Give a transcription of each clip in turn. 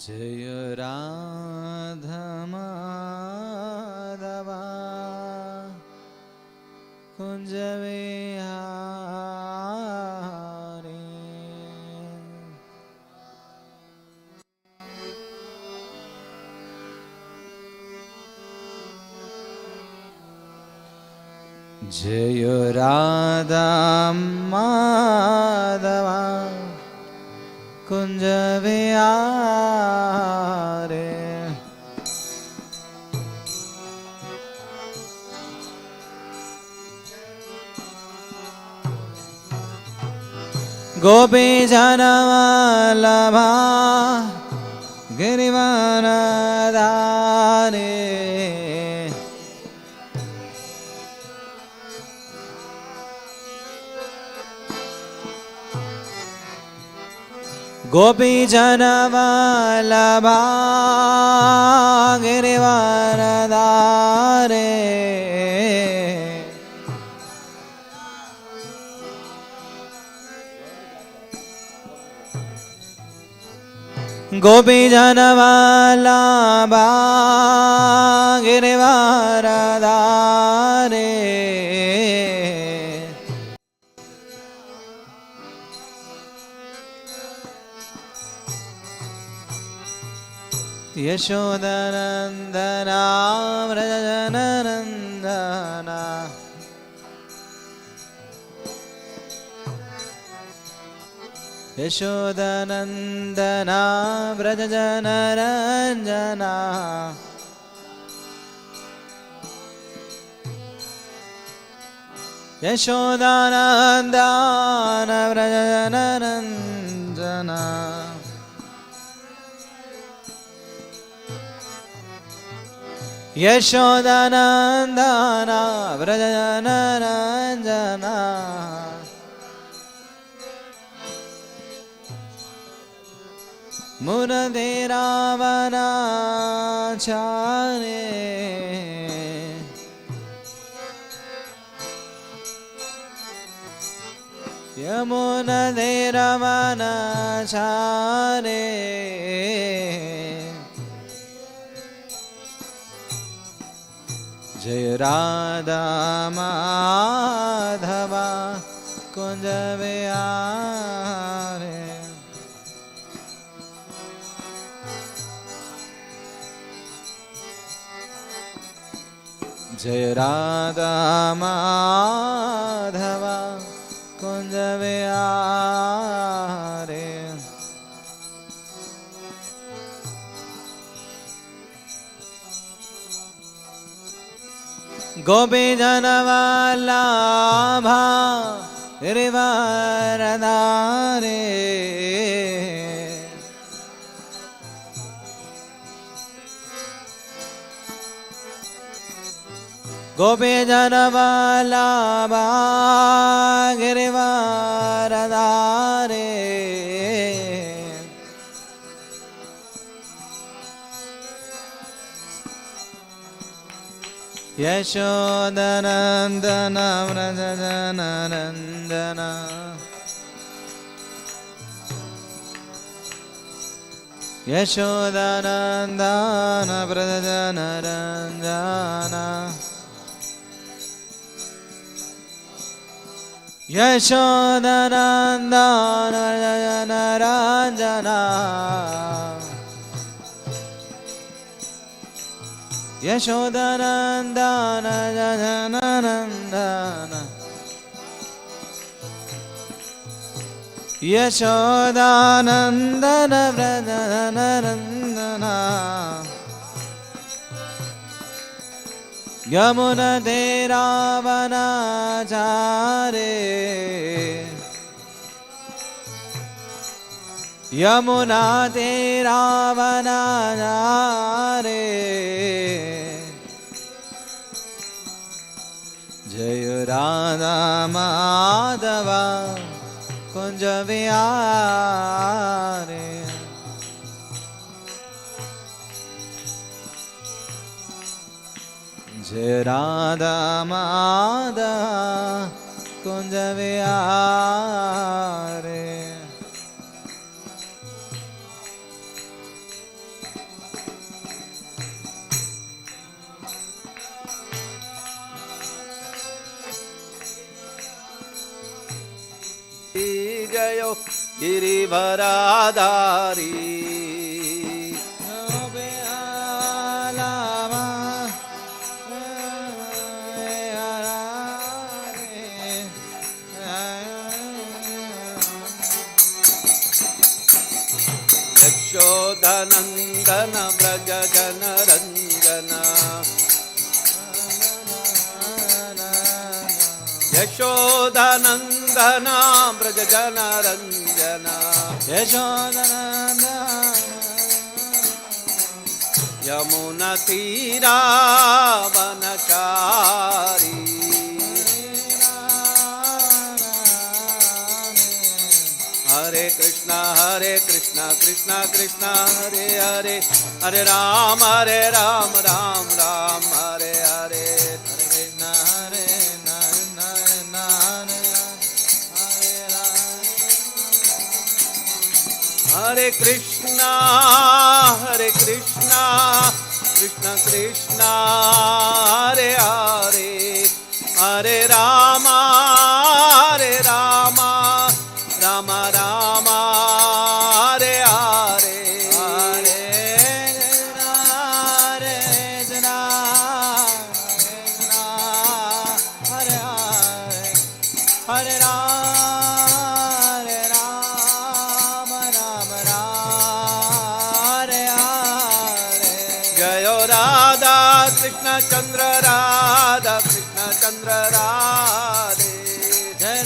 जय राधा माधवा कुंज विहारी। जय राधा माधवा कुंज विहारे। गोपी जनवल्लभा गिरिवरधारी। गोपी जनवल्लभा गिरिवरधारी। गोपी जनवल्लभा गिरिवरधारी। यशोदनन्दना व्रजननन्दना। यशोदनन्दना व्रजनरञ्जना। यशोदानन्दन व्रजनरञ्जना। यशोदानन्दन व्रजनरञ्जना। मुरदे रावणाचार्ये। यमुनदे रावणाचार्ये। जय राधा माधवा कुंज विहारे। जय राधा माधवा कुंज विहारे। गोपी जनवल्लभा गिरिवरधारी। गोपी जनवल्लभा गिरिवरधारी। यशोदनन्दन व्रजनरञ्जना। यशोदनन्दन व्रजनरञ्जना। यशोदनन्दन व्रजनरञ्जना। यशोदनन्दन व्रजनरञ्जना। यशोदानन्दन व्रजनरञ्जना। यमुनते रावणाचार्ये। यमुनाते रावणाचार्ये। जय राधा माधवा कुंज विहारे। जय राधा माधवा कुंज विहारे। गिरिवराधारी यशोदनन्दन व्रज जनरञ्जन यशोदनन्दन व्रज जनरञ्जन यशोदनन्दन यमुनतीरावनचारी हरे कृष्णा कृष्णा कृष्णा हरे हरे हरे राम राम राम हरे हरे कृष्ण हरे हरे कृष्णा कृष्ण कृष्णा हरे हरे हरे राम राम राम हरे हरे हरे हरे हरे राम राम हरे हरे जय राधा कृष्ण चंद्र राधा कृष्ण चंद्र राधे जय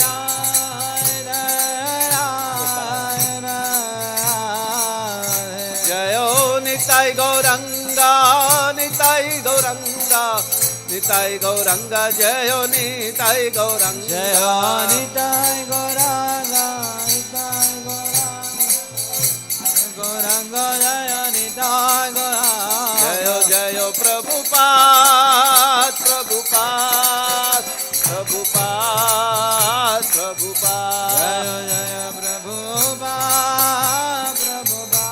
जय निताई गौरंगा निताई गौरंगा निताई गौरंगा जय निताई गौरंगा जय निताय गौरंगा निताय गौरंगा जय निताय गौरंगा जय जय प्रभुपाद प्रभुपाद प्रभुपाद प्रभुपाद जय जय प्रभुपा प्रभुपा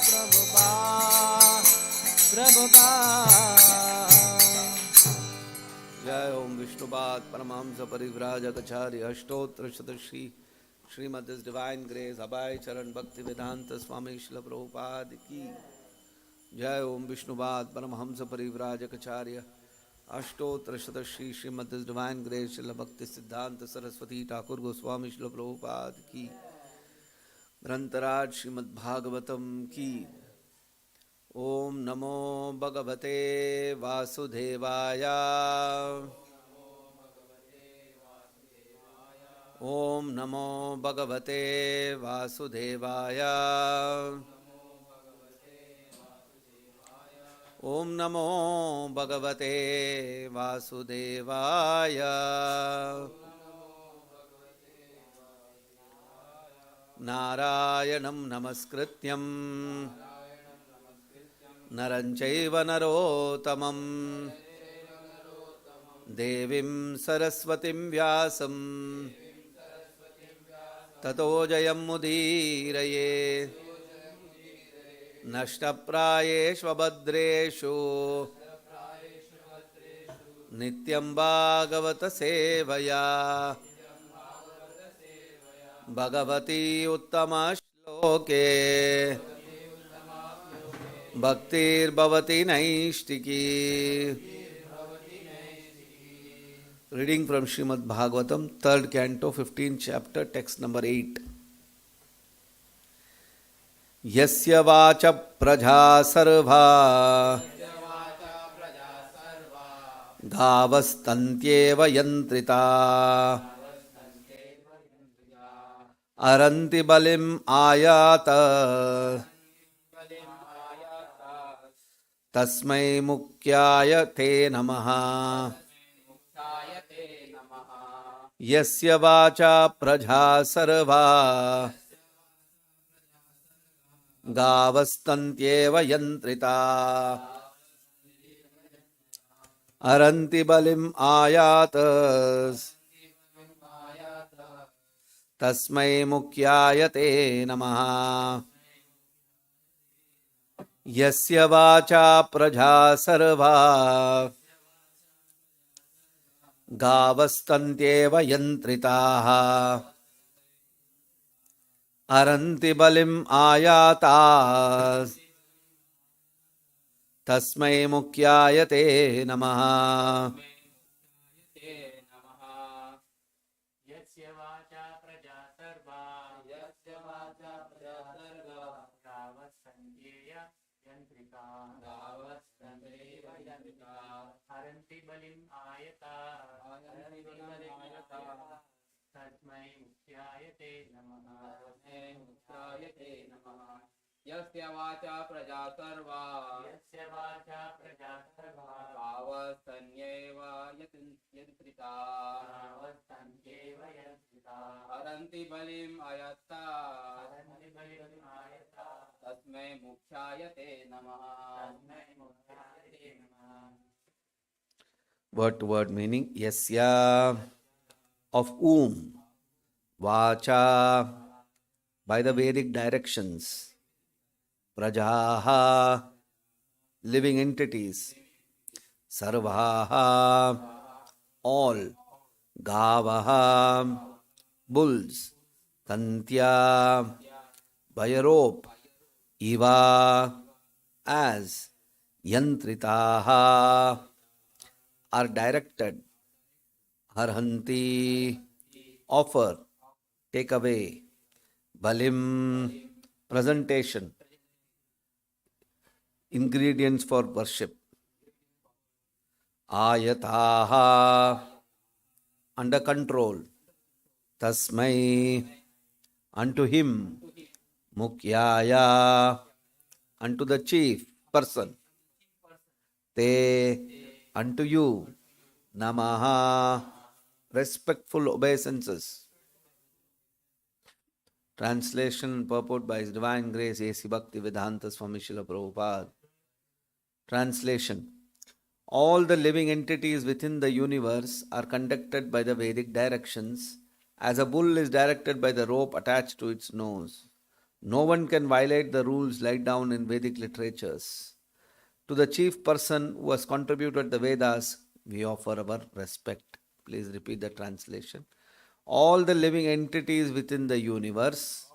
प्रभुपा प्रभुपा जय ओम विष्णुपाद परमहंस परिव्राजकाचार्य अष्टोत्तर शतश्री श्रीमद डिवाइन ग्रेस अभय चरण भक्ति वेदांत स्वामी शिल प्रभुपाद की जय ओम विष्णुपाद परमहंस परिव्राजकाचार्य अष्टोत्तर शतश्री श्रीमद डिवाइन ग्रेस शिल भक्ति सिद्धांत सरस्वती ठाकुर गोस्वामी शिल प्रभुपाद की ग्रंथराज श्रीमद् भागवतम की ओम नमो भगवते वासुदेवाय ओम नमो भगवते वासुदेवाय ओम नमो भगवते वासुदेवाय नारायणं नमस्कृत्यं नरं चैव नरोत्तमं देवीं सरस्वतीं व्यासं ततो जयमुदीरये नष्टप्रायेष्वभद्रेषु नित्यं भागवत सेवया Bhagwati उत्तमश्लोके भक्तिर्भवति नैष्टिकी Reading from Srimad Bhagavatam, 3rd canto, 15th chapter, text number 8. यस्य वाच प्रजा सर्वा गावस्तन्त्येव यन्त्रिता अरन्ति बलिम् आयात तस्मै मुख्याय ते नमः यस्य वाचा प्रजा सर्वा गावस्तन्त्येव यन्त्रिता अरन्ति बलिम् आयात तस्मै मुख्याय ते नमः यस्य वाचा प्रजा सर्वा गावस्तन्त्येव यन्त्रिताः अरन्ति बलिम् आयाताः तस्मै मुख्याय ते नमः ते नमः यस्य वाचा प्रजा सर्वा गावस्सन्ध्येय यन्त्रिका हरन्ति बलिम् आयता तस्मै मुख्याय ते नमः यस्य वाचा प्रजा सर्वा गावस्तन्येव यन्त्रिता हरन्ति बलिम् आयत्ता तस्मै मुख्याय ते नमः Word to word meaning. Yasya, of whom, vacha, by the Vedic directions, prajaha, living entities, sarvaha, all, gavaha, bulls, tantya, by a rope, iva, as, yantritaha, are directed, arhanti, offer, take away, balim, presentation, ingredients for worship, ayataha, under control, tasmai, unto him, mukhyaya, unto the chief person, te, unto you, namaha, respectful obeisances. Translation and purport by His Divine Grace A.C. Bhaktivedanta Swami Srila Prabhupada. Translation. All the living entities within the universe are conducted by the Vedic directions, as a bull is directed by the rope attached to its nose. No one can violate the rules laid down in Vedic literatures. To the chief person who has contributed the Vedas, we offer our respect. Please repeat the translation. All the living entities within the universe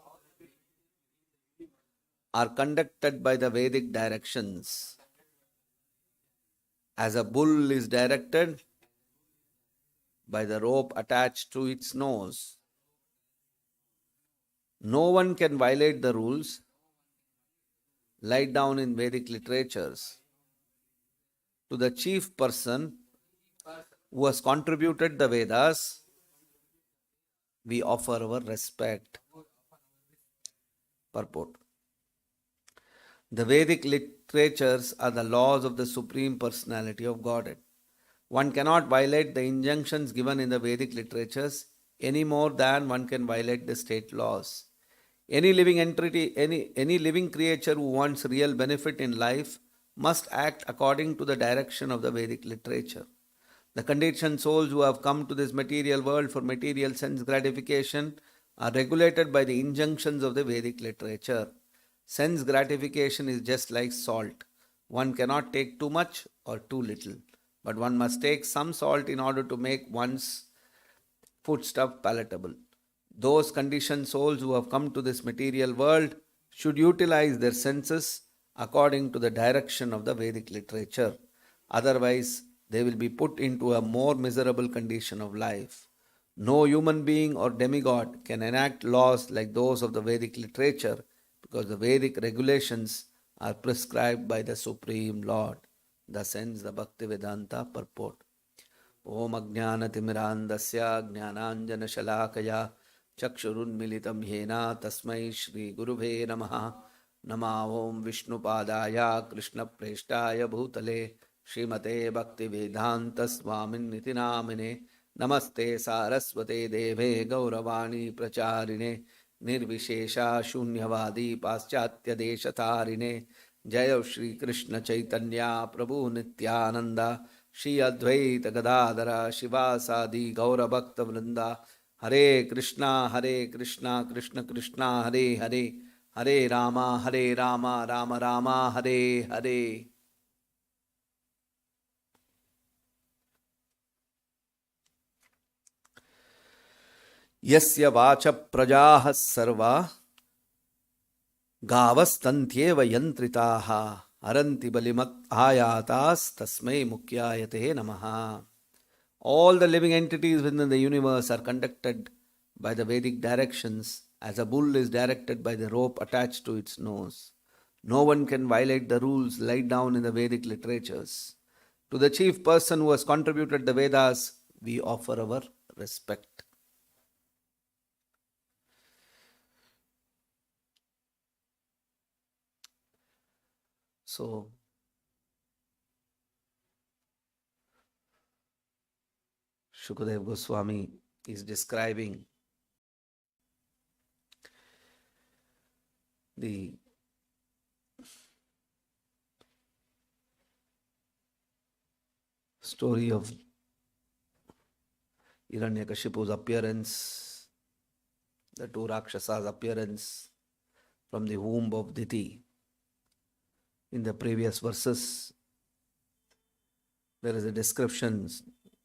are conducted by the Vedic directions. As a bull is directed by the rope attached to its nose. No one can violate the rules laid down in Vedic literatures. To the chief person who has contributed the Vedas, we offer our respect. Purport. The Vedic literatures are the laws of the Supreme Personality of Godhead. One cannot violate the injunctions given in the Vedic literatures any more than one can violate the state laws. Any living entity, any living creature who wants real benefit in life must act according to the direction of the Vedic literature. The conditioned souls who have come to this material world for material sense gratification are regulated by the injunctions of the Vedic literature. Sense gratification is just like salt. One cannot take too much or too little, but one must take some salt in order to make one's foodstuff palatable. Those conditioned souls who have come to this material world should utilize their senses according to the direction of the Vedic literature. Otherwise, they will be put into a more miserable condition of life. No human being or demigod can enact laws like those of the Vedic literature because the Vedic regulations are prescribed by the Supreme Lord. Thus ends the Bhaktivedanta purport. Om Ajnanatimirandasya Jnananjanashalakaya Chakshurunmilitam Yena Tasmai Shri Gurubhe Namaha Nama Om Vishnupadaya Krishna Preshtaya Bhutale Srimate Bhaktivedanta Swamin Nitinamine Namaste Saraswate Deve Gauravani Pracharine Nirvishesha Shunyavadi Paschatya Deshatarine Jaya Shri Krishna Chaitanya Prabhu Nityananda Shri Advaita Gadadara Shivasadi Gaura Bhakta Vrinda Hare Krishna Krishna Krishna Hare Hare Hare Rama Rama Rama Hare Hare. Yasya vacha prajaha sarva Gavastantyeva yantritaha aranti balimat ayatas tasmai mukyayate namaha. All the living entities within the universe are conducted by the Vedic directions as a bull is directed by the rope attached to its nose. No one can violate the rules laid down in the Vedic literatures. To the chief person who has contributed the Vedas, we offer our respect. So, Shukadev Goswami is describing the story of Hiranyakashipu's appearance, the two Rakshasas' appearance from the womb of Diti. In the previous verses, there is a description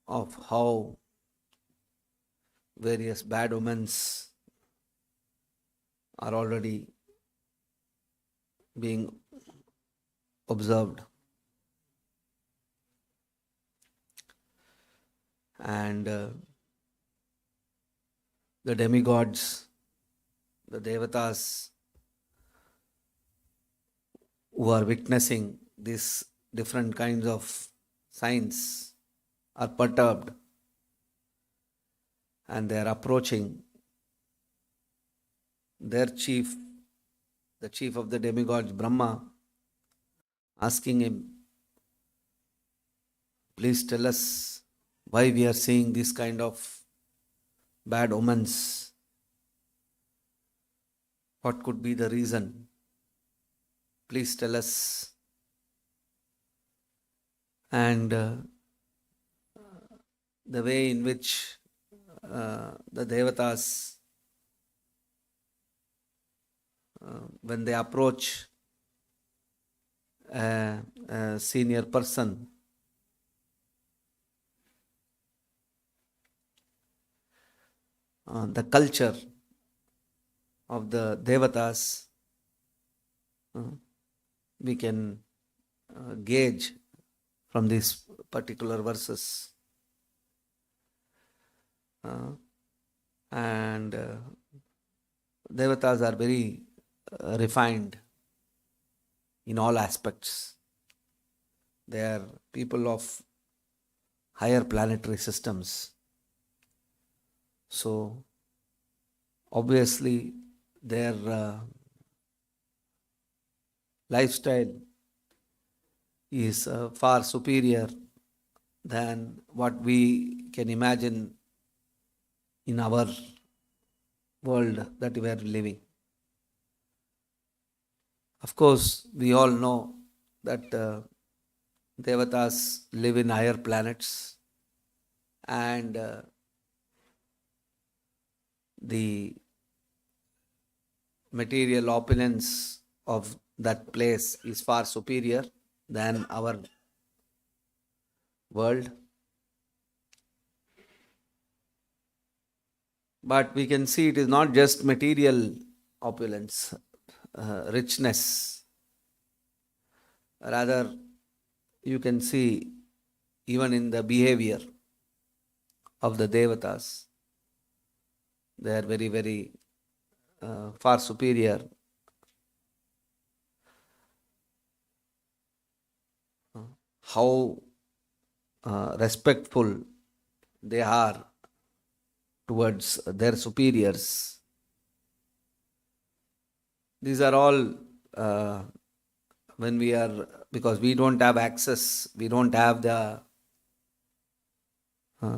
of how various bad omens are already being observed. And the demigods, the devatas who are witnessing these different kinds of signs are perturbed, and they are approaching their chief, the chief of the demigods, Brahma, asking him, please tell us why we are seeing this kind of bad omens. What could be the reason? Please tell us. And the way in which the devatas, when they approach a senior person, the culture of the devatas, we can gauge from these particular verses. And devatas are very refined in all aspects. They are people of higher planetary systems. So, obviously, their lifestyle is far superior than what we can imagine in our world that we are living. Of course, we all know that devatas live in higher planets, and the material opulence of that place is far superior than our world. But we can see it is not just material opulence, richness. Rather, you can see even in the behavior of the devatas, they are very, very far superior. How respectful they are towards their superiors. These are all when we are, because we don't have access, we don't have the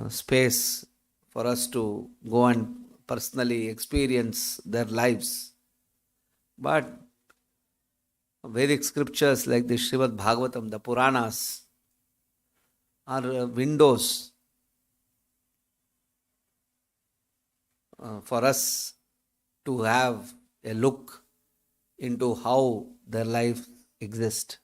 space for us to go and personally experience their lives. But Vedic scriptures like the Srimad Bhagavatam, the Puranas, are windows for us to have a look into how their life exists.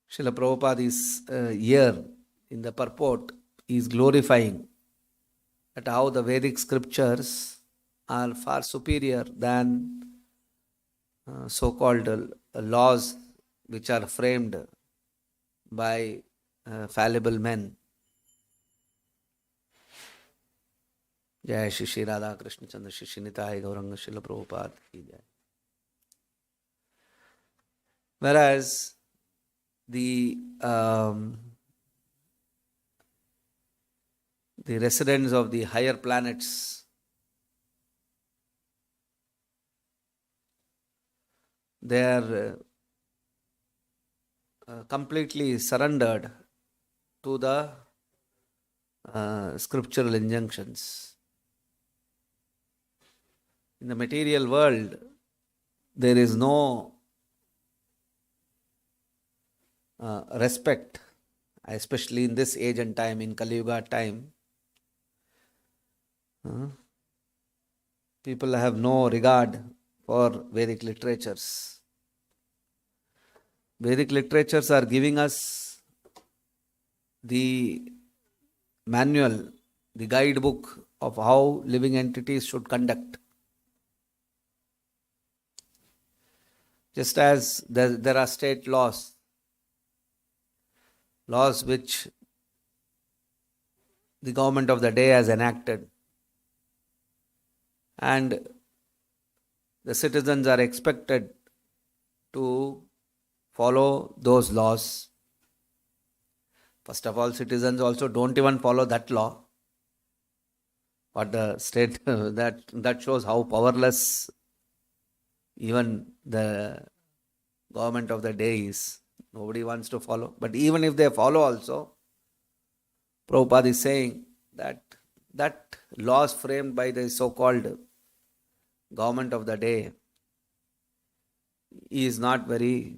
Srila Prabhupada is here in the purport, he is glorifying at how the Vedic scriptures are far superior than so-called laws which are framed by fallible men. Jai Shri Shri Radhekrishnaworld Shri Shri Nitai Gauranga srilaprabhupada ki jai. Whereas the residents of the higher planets, they are completely surrendered to the scriptural injunctions. In the material world, there is no respect, especially in this age and time, in Kali Yuga time. People have no regard for Vedic literatures. Vedic literatures are giving us the manual, the guidebook of how living entities should conduct. Just as there are state laws which the government of the day has enacted, and the citizens are expected to follow those laws. First of all, citizens also don't even follow that law. But the state, that shows how powerless even the government of the day is. Nobody wants to follow. But even if they follow also, Prabhupada is saying that laws framed by the so-called government of the day is not very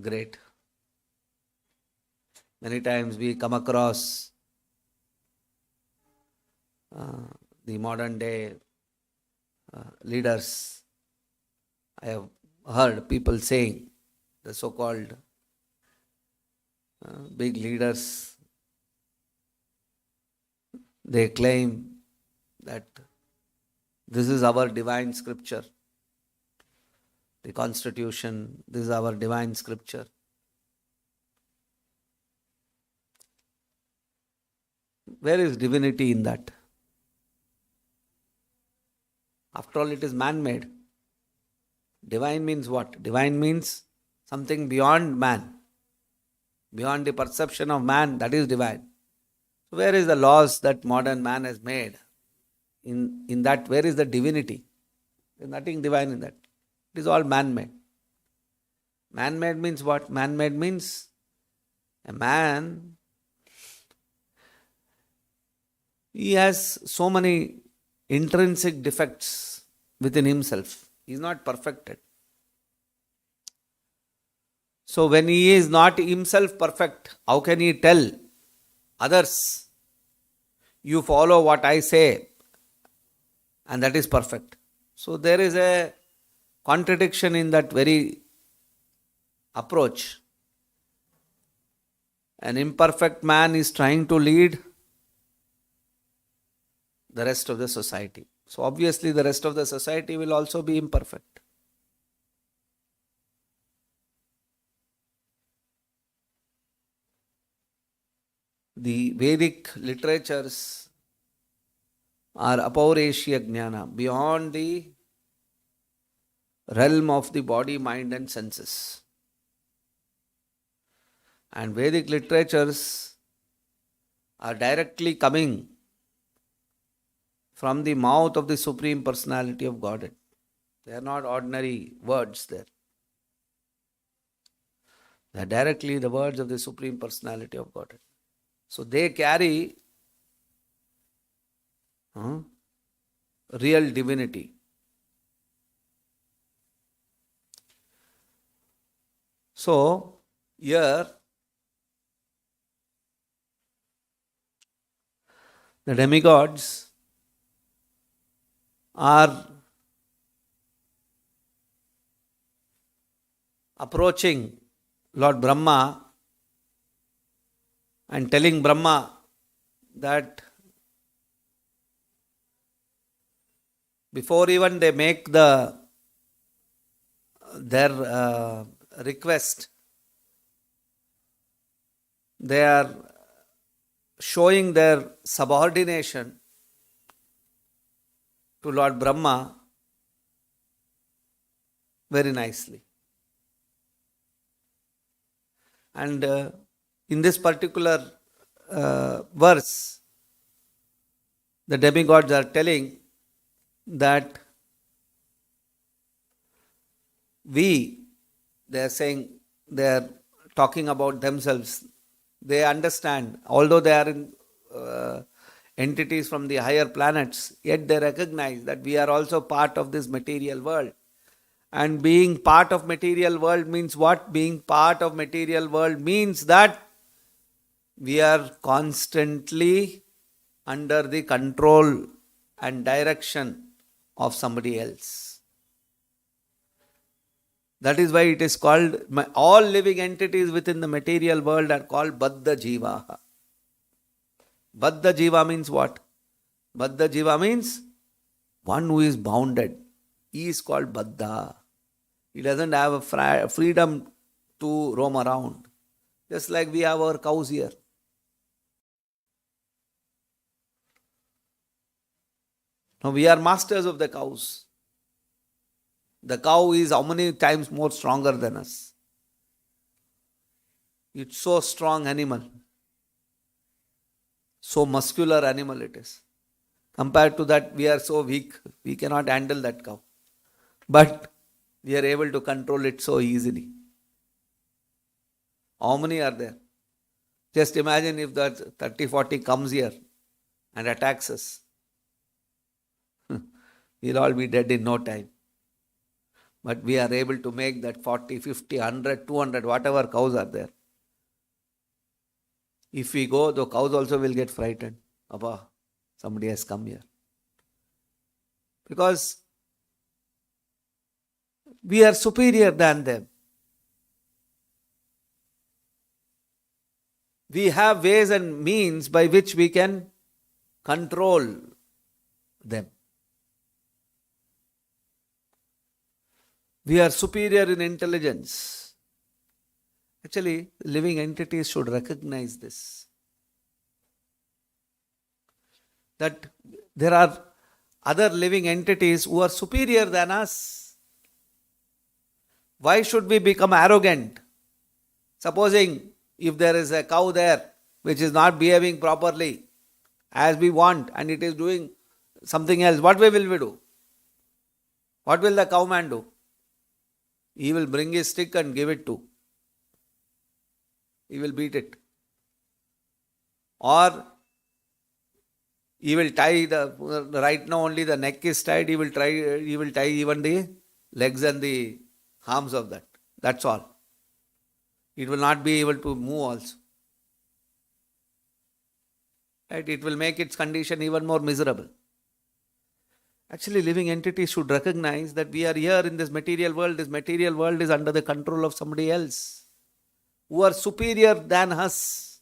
great. Many times we come across the modern day leaders. I have heard people saying, the so-called big leaders, they claim that this is our divine scripture. The constitution, this is our divine scripture. Where is divinity in that? After all, it is man-made. Divine means what? Divine means something beyond man. Beyond the perception of man, that is divine. So where is the laws that modern man has made? In that, where is the divinity? There is nothing divine in that. It is all man-made. Man-made means what? Man-made means a man, he has so many intrinsic defects within himself. He is not perfected. So when he is not himself perfect, how can he tell others, you follow what I say, and that is perfect? So there is a contradiction in that very approach. An imperfect man is trying to lead the rest of the society. So obviously the rest of the society will also be imperfect. The Vedic literatures are apaureshya jnana, beyond the realm of the body, mind and senses. And Vedic literatures are directly coming from the mouth of the Supreme Personality of Godhead. They are not ordinary words there. They are directly the words of the Supreme Personality of Godhead. So they carry real divinity. So here the demigods are approaching Lord Brahma and telling Brahma that before even they make their request, they are showing their subordination to Lord Brahma very nicely. And in this particular verse, the demigods are telling that they are saying, they are talking about themselves. They understand, although they are in entities from the higher planets, yet they recognize that we are also part of this material world. And being part of material world means what? Being part of material world means that we are constantly under the control and direction of somebody else. That is why it is called, all living entities within the material world are called Baddha Jivaha. Baddha Jiva means what? Baddha Jiva means one who is bounded. He is called Baddha. He doesn't have a freedom to roam around. Just like we have our cows here. Now we are masters of the cows. The cow is how many times more stronger than us? It's so strong animal. So muscular animal it is. Compared to that, we are so weak. We cannot handle that cow. But we are able to control it so easily. How many are there? Just imagine if that 30-40 comes here and attacks us. We'll all be dead in no time. But we are able to make that 40, 50, 100, 200, whatever cows are there. If we go, the cows also will get frightened. Abba, somebody has come here. Because we are superior than them. We have ways and means by which we can control them. We are superior in intelligence. Actually, living entities should recognize this. That there are other living entities who are superior than us. Why should we become arrogant? Supposing if there is a cow there which is not behaving properly as we want and it is doing something else, what will we do? What will the cowman do? He will bring his stick and give it to. He will beat it. Or he will tie right now only the neck is tied, he will tie even the legs and the arms of that. That's all. It will not be able to move also. Right? It will make its condition even more miserable. Actually, living entities should recognize that we are here in this material world. This material world is under the control of somebody else who are superior than us.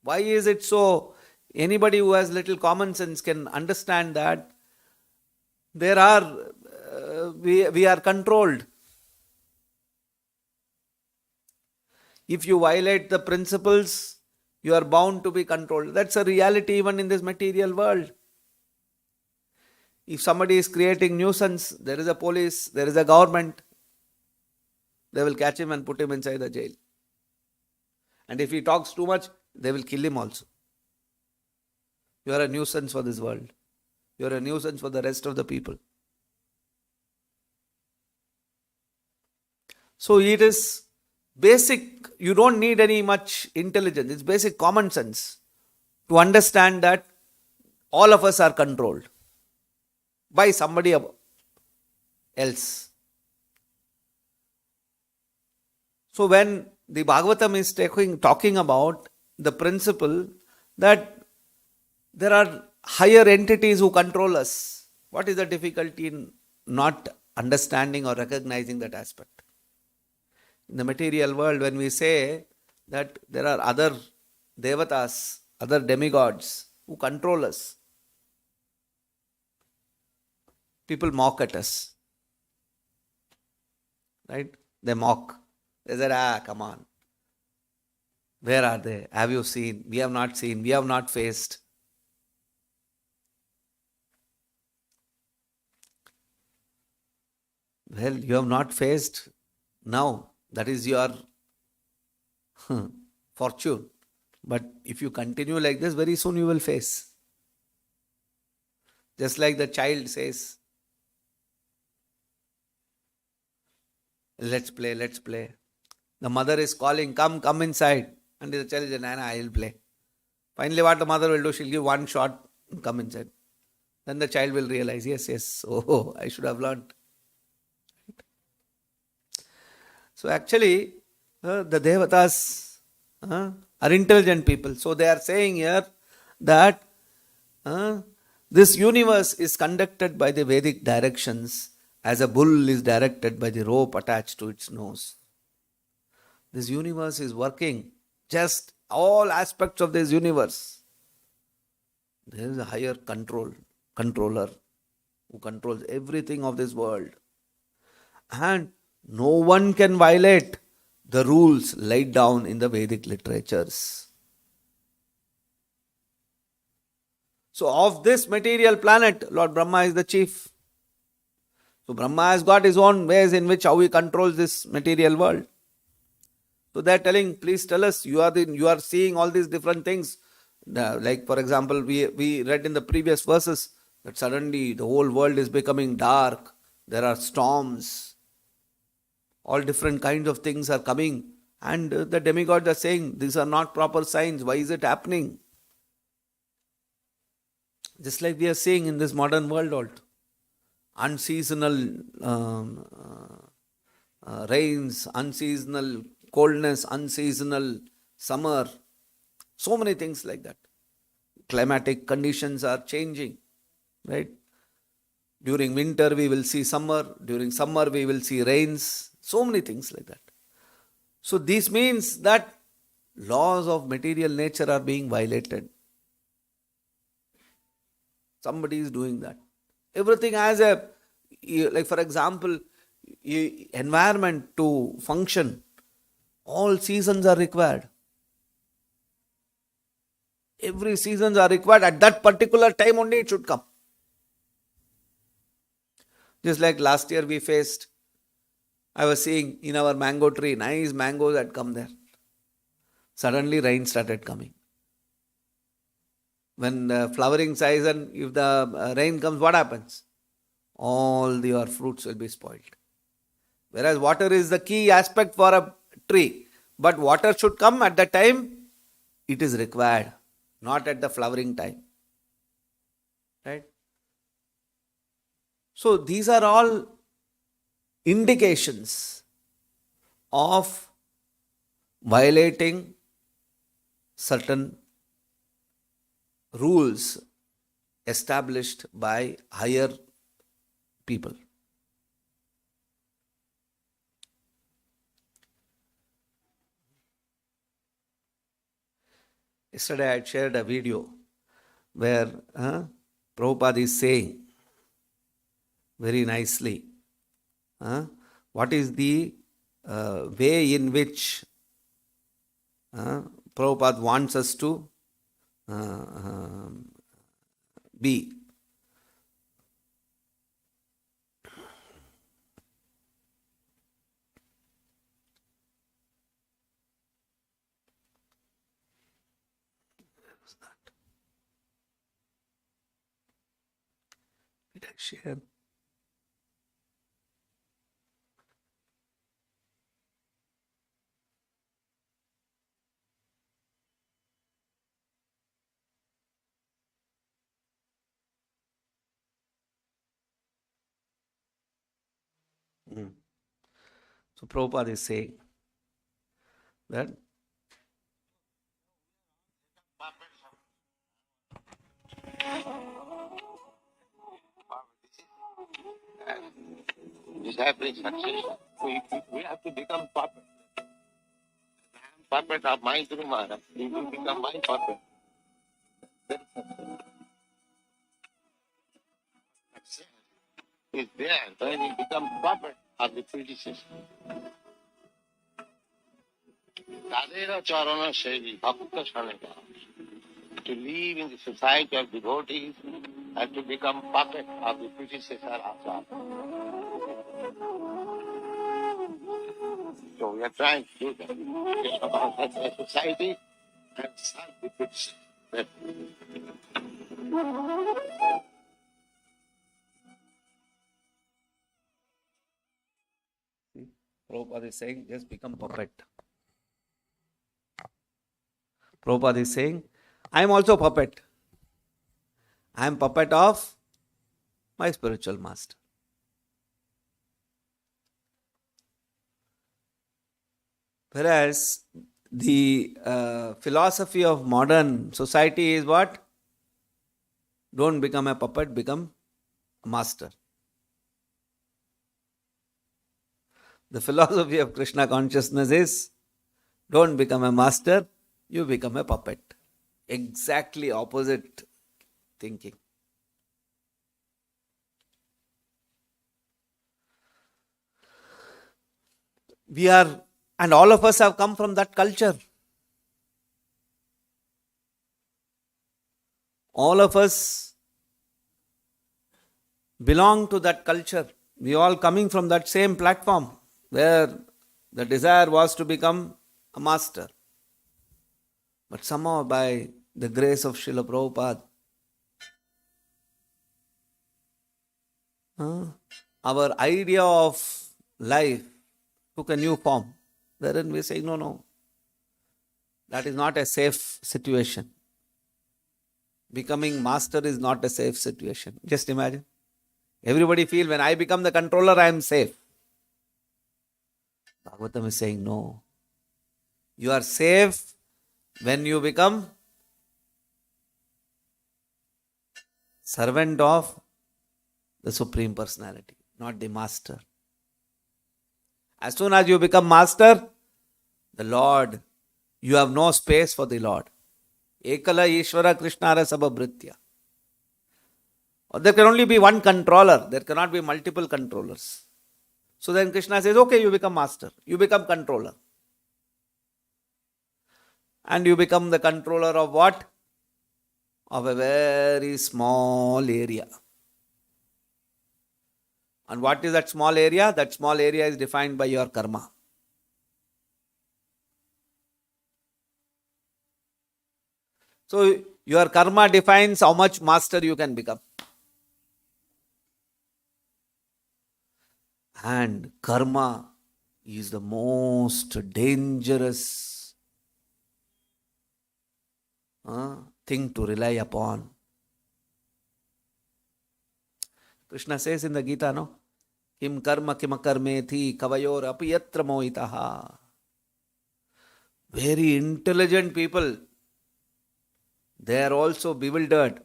Why is it so? Anybody who has little common sense can understand that we are controlled. If you violate the principles, you are bound to be controlled. That's a reality even in this material world. If somebody is creating nuisance, there is a police, there is a government. They will catch him and put him inside the jail. And if he talks too much, they will kill him also. You are a nuisance for this world. You are a nuisance for the rest of the people. So it is basic, you don't need any much intelligence. It's basic common sense to understand that all of us are controlled by somebody else. So when the Bhagavatam is talking about the principle that there are higher entities who control us, what is the difficulty in not understanding or recognizing that aspect? in the material world, when we say that there are other devatas, other demigods who control us, people mock at us. Right? They mock. They said, come on. Where are they? Have you seen? We have not seen. We have not faced. Well, you have not faced now. That is your fortune. But if you continue like this, very soon you will face. Just like the child says, let's play, let's play. The mother is calling, come inside. And the child says, Nana, I will play. Finally, what the mother will do, she'll give one shot, come inside. Then the child will realize, yes, oh, I should have learned. So actually, the devatas are intelligent people. So they are saying here that this universe is conducted by the Vedic directions as a bull is directed by the rope attached to its nose. This universe is working, just all aspects of this universe. There is a higher controller who controls everything of this world. And no one can violate the rules laid down in the Vedic literatures. So of this material planet, Lord Brahma is the chief. So Brahma has got his own ways in which how he controls this material world. So they are telling, please tell us, you are seeing all these different things. Like for example, we read in the previous verses that suddenly the whole world is becoming dark. There are storms. All different kinds of things are coming. And the demigods are saying, these are not proper signs. Why is it happening? Just like we are seeing in this modern world also. Unseasonal rains, unseasonal coldness, unseasonal summer. So many things like that. Climatic conditions are changing. Right? During winter we will see summer. During summer we will see rains. So many things like that. So this means that laws of material nature are being violated. Somebody is doing that. Everything has like for example, environment to function. All seasons are required. Every seasons are required. At that particular time only it should come. Just like last year we faced, I was seeing in our mango tree, nice mangoes had come there. Suddenly rain started coming. When the flowering season, if the rain comes, what happens? All your fruits will be spoiled. Whereas water is the key aspect for a tree. But water should come at the time it is required, not at the flowering time. Right? So these are all indications of violating certain rules established by higher people. Yesterday I had shared a video where Prabhupada is saying very nicely what is the way in which Prabhupada wants us to be. Did I share? So Prabhupada is saying that This happening success. We have to become puppet. puppet of my Guru Maharaj. He will become my puppet. Is there, then he becomes puppet of the predecessor. Tadera charana sevi bhakta saneka. To live in the society of devotees and to become puppet of the predecessor Acharya. So we are trying to do that. Get about that society and serve the predecessor. Prabhupada is saying, just become puppet. Prabhupada is saying, I am also puppet. I am puppet of my spiritual master. Whereas the philosophy of modern society is what? Don't become a puppet, become a master. The philosophy of Krishna consciousness is, don't become a master, you become a puppet. Exactly opposite thinking. We are, and all of us have come from that culture. All of us belong to that culture. We all coming from that same platform where the desire was to become a master. But somehow by the grace of Srila Prabhupada, our idea of life took a new form. Wherein we say, no, that is not a safe situation. Becoming master is not a safe situation. Just imagine. Everybody feel when I become the controller, I am safe. Bhagavatam is saying, no. You are safe when you become servant of the Supreme Personality, not the master. As soon as you become master, the Lord, you have no space for the Lord. Ekala Ishvara Krishnara Sabhabritya. Or there can only be one controller. There cannot be multiple controllers. So then Krishna says, okay, you become master. You become controller. And you become the controller of what? Of a very small area. And what is that small area? That small area is defined by your karma. So your karma defines how much master you can become. And karma is the most dangerous thing to rely upon. Krishna says in the Gita, no? Kim karma kima karmeti kavayor api yatra moitaha. Very intelligent people, they are also bewildered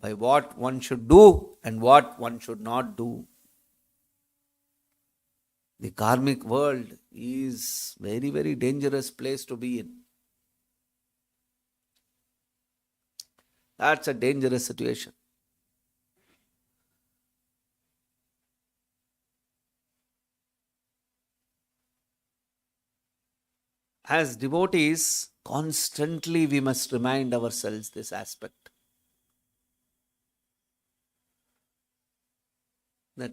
by what one should do and what one should not do. The karmic world is very, very dangerous place to be in. That's a dangerous situation. As devotees, constantly we must remind ourselves this aspect. That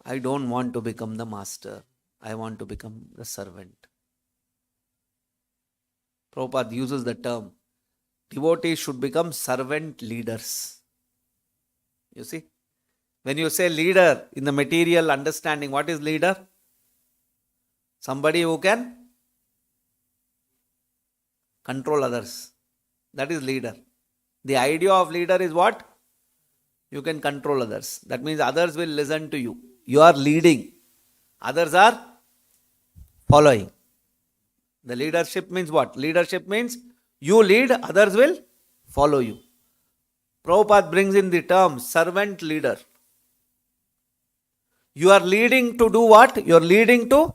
I don't want to become the master. I want to become the servant. Prabhupada uses the term, devotees should become servant leaders. You see? When you say leader in the material understanding, what is leader? Somebody who can control others. That is leader. The idea of leader is what? You can control others. That means others will listen to you. You are leading. Others are following. The leadership means what? Leadership means you lead, others will follow you. Prabhupada brings in the term servant leader. You are leading to do what? You are leading to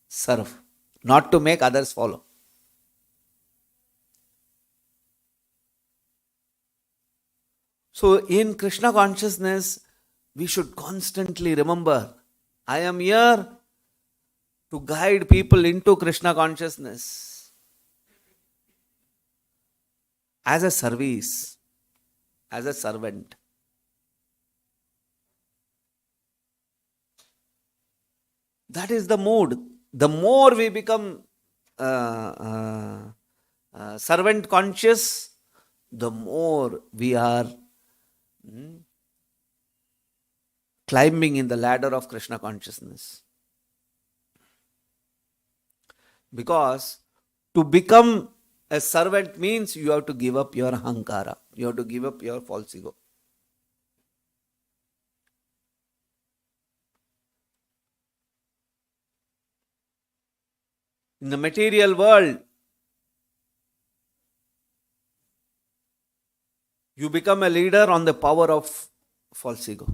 serve, not to make others follow. So in Krishna consciousness, we should constantly remember, I am here to guide people into Krishna consciousness as a service, as a servant. That is the mood. The more we become servant conscious, the more we are climbing in the ladder of Krishna consciousness. Because to become a servant means you have to give up your ahankara, you have to give up your false ego. In the material world, you become a leader on the power of false ego.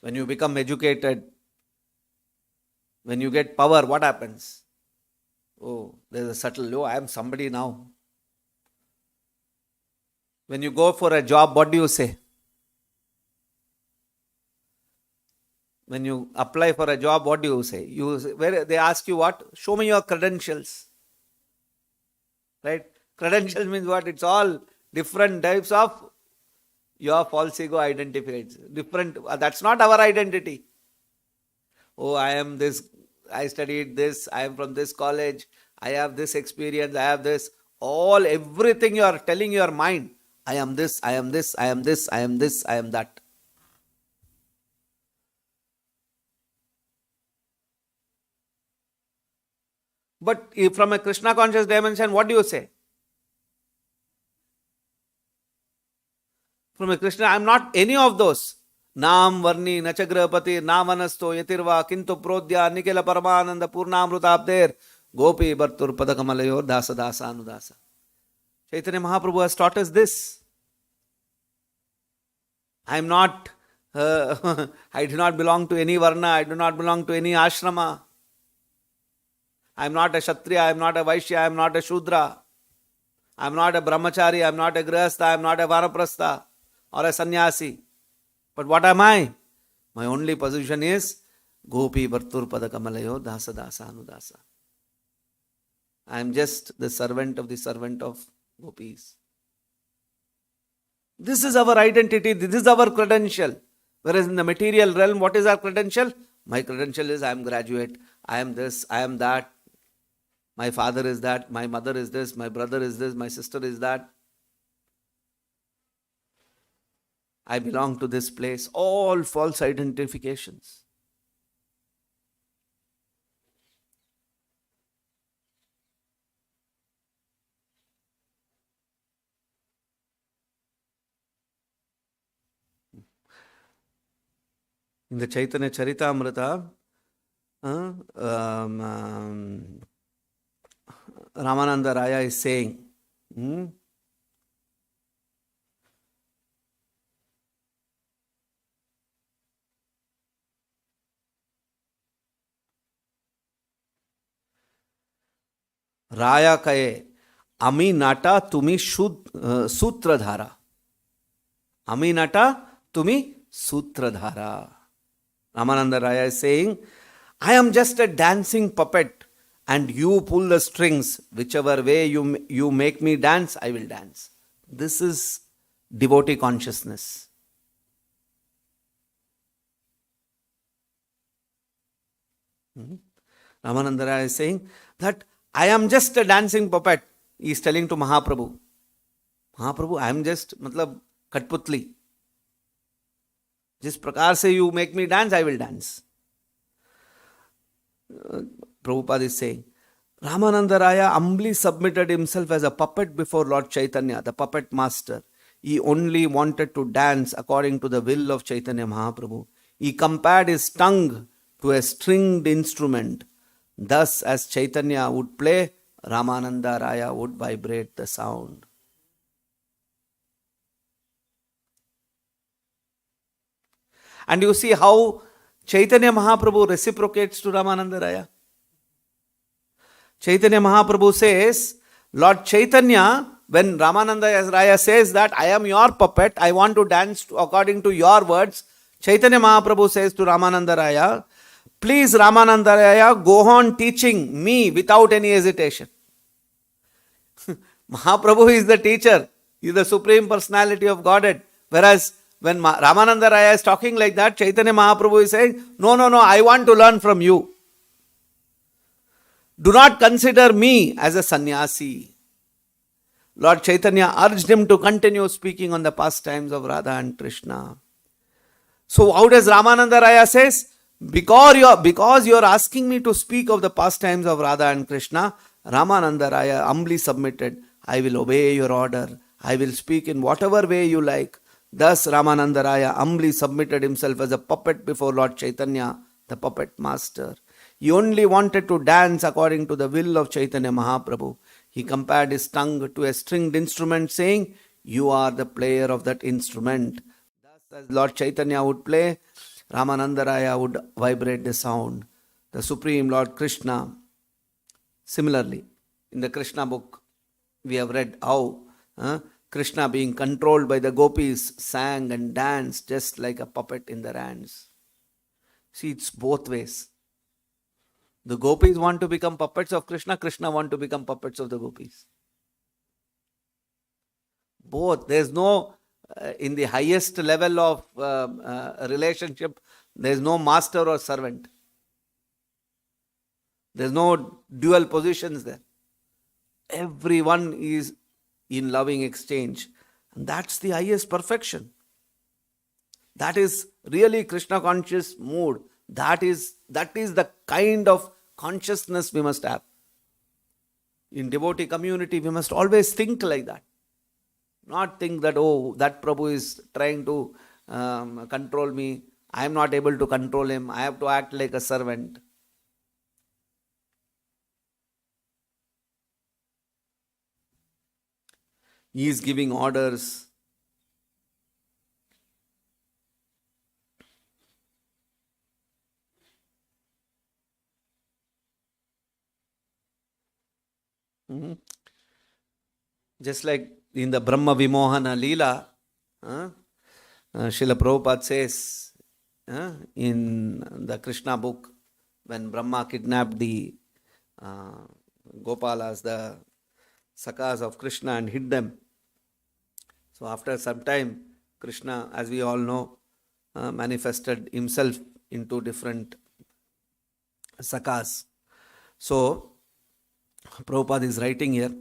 When you become educated, when you get power, what happens? Oh, there's a subtle, I am somebody now. When you go for a job, what do you say? When you apply for a job, what do you say? They ask you what? Show me your credentials. Right? Credentials means what? It's all different types of your false ego identifies. Different. That's not our identity. Oh, I am this. I studied this. I am from this college. I have this experience. I have this. Everything you are telling your mind. I am this. I am this. I am this. I am this. I am that. But if from a Krishna conscious dimension, what do you say? From a Krishna, I am not any of those. Nam varni nachagrapati namanasto yatirva kintu prodya nikela paramananda purnamrutabder gopi bhartur padakamalayor dasa dasa anudasa. Chaitanya Mahaprabhu has taught us this. I am not, I do not belong to any varna, I do not belong to any ashrama. I am not a Kshatriya, I am not a Vaishya, I am not a Shudra. I am not a Brahmachari, I am not a Grihastha, I am not a Vanaprastha or a Sannyasi. But what am I? My only position is Gopi Bhartur Padakamalayo Dasa Dasa Anudasa. I am just the servant of Gopis. This is our identity, this is our credential. Whereas in the material realm, what is our credential? My credential is I am graduate, I am this, I am that. My father is that, my mother is this, my brother is this, my sister is that. I belong to this place. All false identifications. In the Chaitanya Charitamrita, Ramananda Raya is saying, Raya kaye, ami nata tumi sutradhara. Ami nata tumi sutradhara. Ramananda Raya is saying, I am just a dancing puppet and you pull the strings. Whichever way you make me dance, I will dance. This is devotee consciousness. Ramananda Raya is saying that I am just a dancing puppet. He is telling to Mahaprabhu. Mahaprabhu, I am just, Katputli. Jis prakar se you make me dance, I will dance. Prabhupada is saying, Ramananda Raya humbly submitted himself as a puppet before Lord Chaitanya, the puppet master. He only wanted to dance according to the will of Chaitanya Mahaprabhu. He compared his tongue to a stringed instrument. Thus, as Chaitanya would play, Ramananda Raya would vibrate the sound. And you see how Chaitanya Mahaprabhu reciprocates to Ramananda Raya. Chaitanya Mahaprabhu says, Lord Chaitanya, when Ramananda Raya says that I am your puppet, I want to dance according to your words, Chaitanya Mahaprabhu says to Ramananda Raya, please Ramananda Raya, go on teaching me without any hesitation. Mahaprabhu is the teacher, he is the Supreme Personality of Godhead. Whereas when Ramananda Raya is talking like that, Chaitanya Mahaprabhu is saying, no, I want to learn from you. Do not consider me as a sannyasi. Lord Chaitanya urged him to continue speaking on the pastimes of Radha and Krishna. So how does Ramananda Raya says? Because you are asking me to speak of the pastimes of Radha and Krishna, Ramananda Raya humbly submitted, I will obey your order. I will speak in whatever way you like. Thus Ramananda Raya humbly submitted himself as a puppet before Lord Chaitanya, the puppet master. He only wanted to dance according to the will of Chaitanya Mahaprabhu. He compared his tongue to a stringed instrument, saying, you are the player of that instrument. Thus, as Lord Chaitanya would play, Ramananda Raya would vibrate the sound. The Supreme Lord Krishna, similarly, in the Krishna book, we have read how Krishna, being controlled by the gopis, sang and danced just like a puppet in their hands. See, it's both ways. The gopis want to become puppets of Krishna, Krishna want to become puppets of the gopis. Both. There is no, in the highest level of relationship, there is no master or servant. There is no dual positions there. Everyone is in loving exchange. And that's the highest perfection. That is really Krishna conscious mood. That is the kind of consciousness we must have. In devotee community, we must always think like that. Not think that, oh, that Prabhu is trying to control me. I am not able to control him. I have to act like a servant. He is giving orders. Just like in the Brahma Vimohana Leela, Srila Prabhupada says in the Krishna book, when Brahma kidnapped the Gopalas, the Sakas of Krishna, and hid them. So after some time, Krishna, as we all know, manifested himself into different Sakas. So Prabhupada is writing here,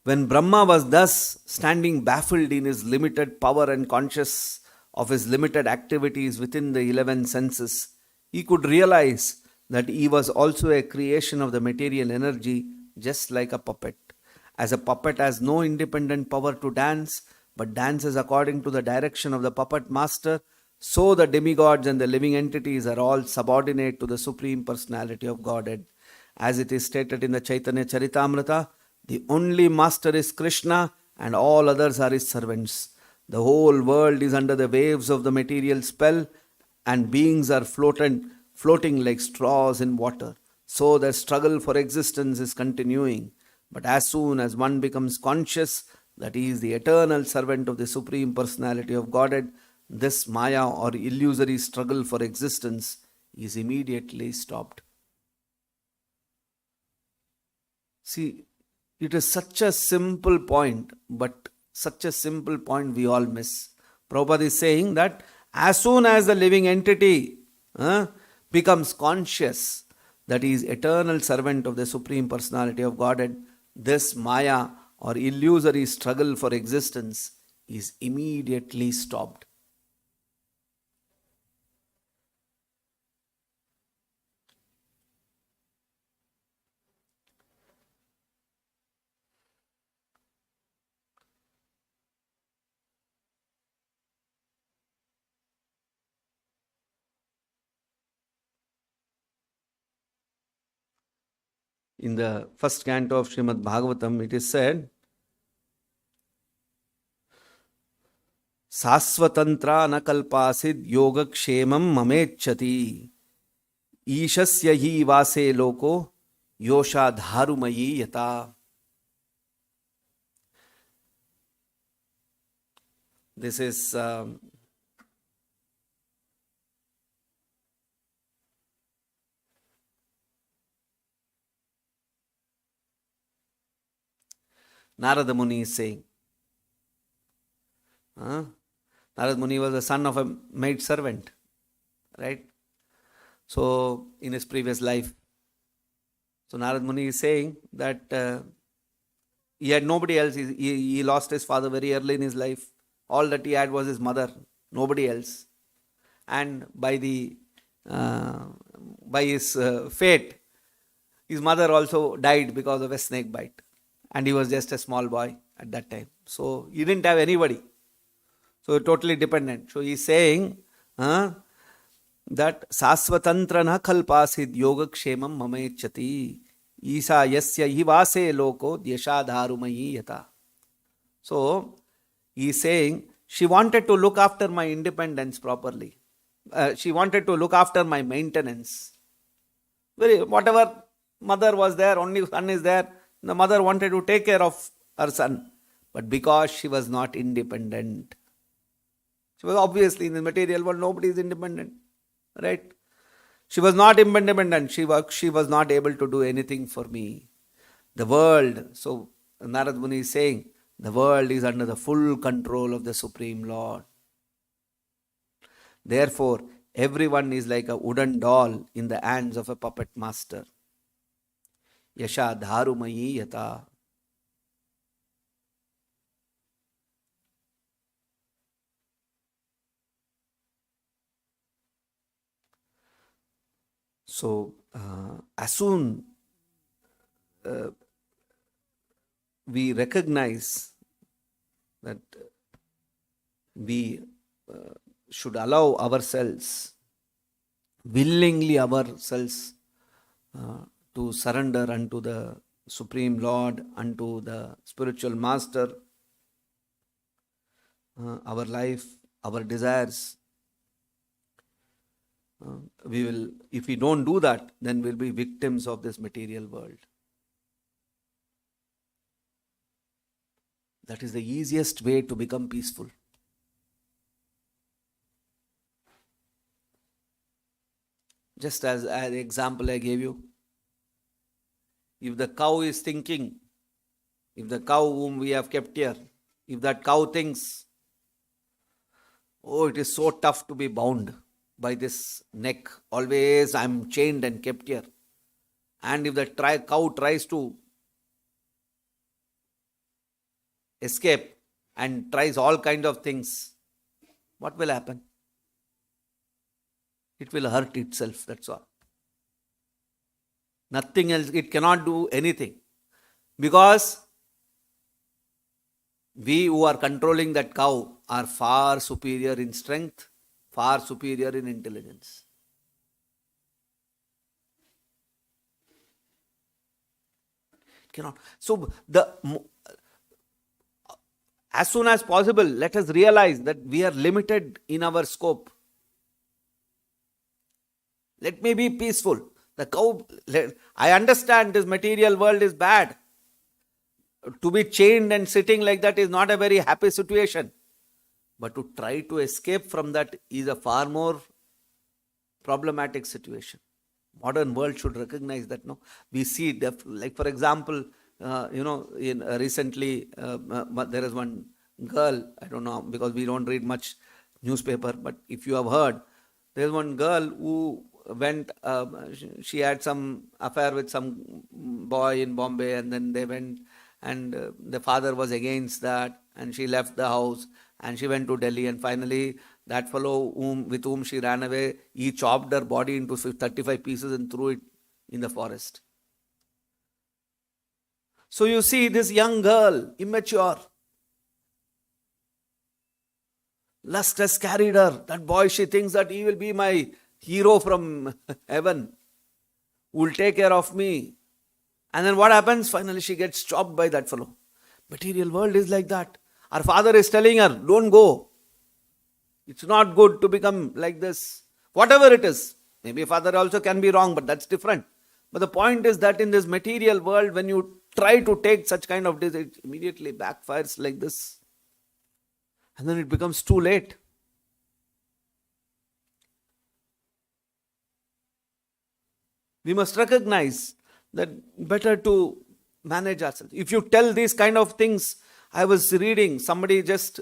when Brahma was thus standing baffled in his limited power and conscious of his limited activities within the 11 senses, he could realize that he was also a creation of the material energy, just like a puppet. As a puppet has no independent power to dance, but dances according to the direction of the puppet master, so the demigods and the living entities are all subordinate to the Supreme Personality of Godhead. As it is stated in the Chaitanya Charitamrita, the only master is Krishna and all others are his servants. The whole world is under the waves of the material spell and beings are floating like straws in water. So the struggle for existence is continuing. But as soon as one becomes conscious that he is the eternal servant of the Supreme Personality of Godhead, this Maya or illusory struggle for existence is immediately stopped. See, it is such a simple point, but such a simple point we all miss. Prabhupada is saying that as soon as the living entity becomes conscious that he is eternal servant of the Supreme Personality of Godhead, this Maya or illusory struggle for existence is immediately stopped. In the first canto of Srimad Bhagavatam, it is said, Sasvatantra nakalpasid yogakshemam mamechati Ishasya hi vase loko Yosha Dharumayi Yata. This is Narada Muni is saying. Narada Muni was the son of a maid servant, right? So, in his previous life. So, Narada Muni is saying that he had nobody else. He lost his father very early in his life. All that he had was his mother, nobody else. And by his fate, his mother also died because of a snake bite. And he was just a small boy at that time. So, he didn't have anybody. So, totally dependent. So, he is saying that Sasvatantra na kalpasid yogakshemam mamechati isa yasya hivase loko dyashadharumayi yata. So, he is saying, she wanted to look after my independence properly. She wanted to look after my maintenance. Whatever mother was there, only son is there, the mother wanted to take care of her son. But because she was not independent, she was obviously in the material world, nobody is independent. Right? She was not independent. She was not able to do anything for me. The world, so Narad Muni is saying, the world is under the full control of the Supreme Lord. Therefore, everyone is like a wooden doll in the hands of a puppet master. Yasha Dharumayi Yata. So, as soon we recognize that we should allow ourselves, willingly ourselves, to surrender unto the Supreme Lord, unto the spiritual master, our life, our desires, if we don't do that, then we'll be victims of this material world. That is the easiest way to become peaceful. Just as an example I gave you, if the cow is thinking, if the cow whom we have kept here, if that cow thinks, oh, it is so tough to be bound by this neck, always I am chained and kept here. And if the cow tries to escape and tries all kinds of things, what will happen? It will hurt itself, that's all. Nothing else, it cannot do anything. Because we who are controlling that cow are far superior in strength, far superior in intelligence. Cannot. So, as soon as possible, let us realize that we are limited in our scope. Let me be peaceful. The cow, I understand this material world is bad. To be chained and sitting like that is not a very happy situation. But to try to escape from that is a far more problematic situation. Modern world should recognize that. No, we see, like for example, recently there is one girl, I don't know, because we don't read much newspaper, but if you have heard, there is one girl who went, she had some affair with some boy in Bombay, and then they went, and the father was against that, and she left the house, and she went to Delhi, and finally that fellow with whom she ran away, he chopped her body into 35 pieces and threw it in the forest. So you see this young girl, immature, lust has carried her. That boy, she thinks that he will be my hero from heaven, who will take care of me. And then what happens? Finally she gets chopped by that fellow. Material world is like that. Her father is telling her, don't go. It's not good to become like this. Whatever it is. Maybe father also can be wrong, but that's different. But the point is that in this material world, when you try to take such kind of decision, it immediately backfires like this. And then it becomes too late. We must recognize that better to manage ourselves. If you tell these kind of things, I was reading, somebody just,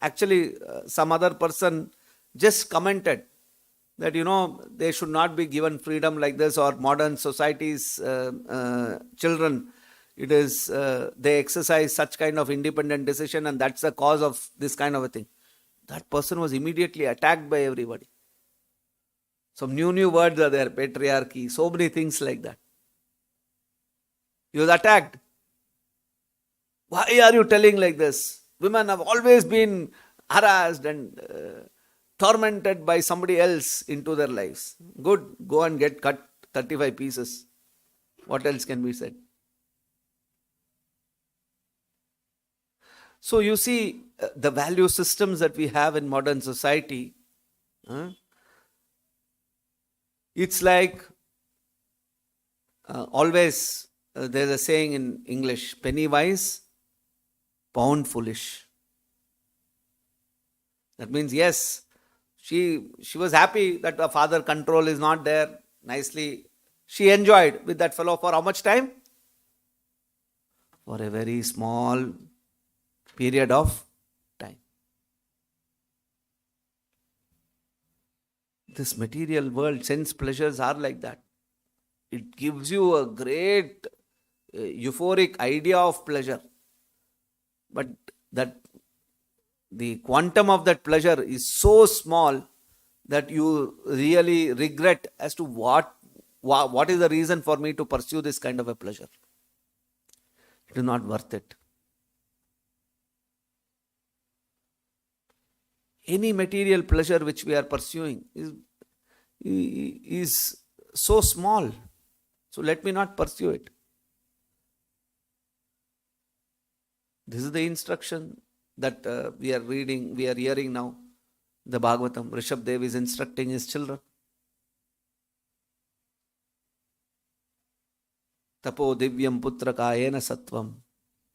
actually some other person just commented that, they should not be given freedom like this, or modern society's children, it is, they exercise such kind of independent decision, and that's the cause of this kind of a thing. That person was immediately attacked by everybody. Some new words are there, patriarchy, so many things like that. He was attacked. Why are you telling like this? Women have always been harassed and tormented by somebody else into their lives. Good, go and get cut 35 pieces. What else can be said? So you see, the value systems that we have in modern society, it's like always there's a saying in English, penny wise, pound foolish. That means, yes, she was happy that the father control is not there. Nicely, she enjoyed with that fellow for how much time? For a very small period of time. This material world, sense pleasures are like that. It gives you a great euphoric idea of pleasure. But that the quantum of that pleasure is so small that you really regret as to what is the reason for me to pursue this kind of a pleasure. It is not worth it. Any material pleasure which we are pursuing is so small. So let me not pursue it. This is the instruction that we are reading, we are hearing now. The Bhagavatam, Rishabdev is instructing his children. Tapo divyam putra kayena sattvam.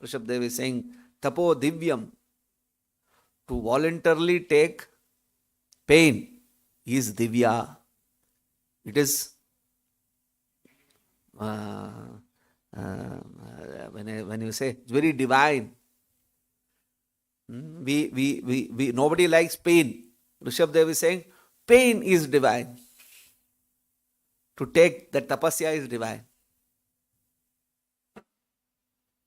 Rishabdev is saying, Tapo divyam. To voluntarily take pain is divya. It is when you say it's very divine. We nobody likes pain. Rishabdev is saying pain is divine. To take the tapasya is divine.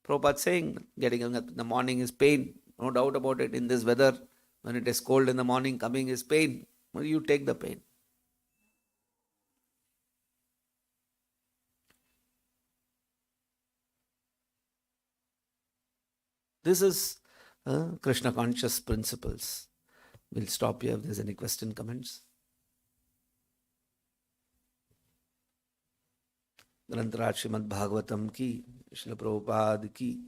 Prabhupada saying getting up in the morning is pain. No doubt about it. In this weather, when it is cold in the morning, coming is pain. Well, you take the pain. This is Krishna conscious principles. We'll stop here if there's any question, comments. Grantaraj Srimad Bhagavatam ki, Srilaprabhupada ki.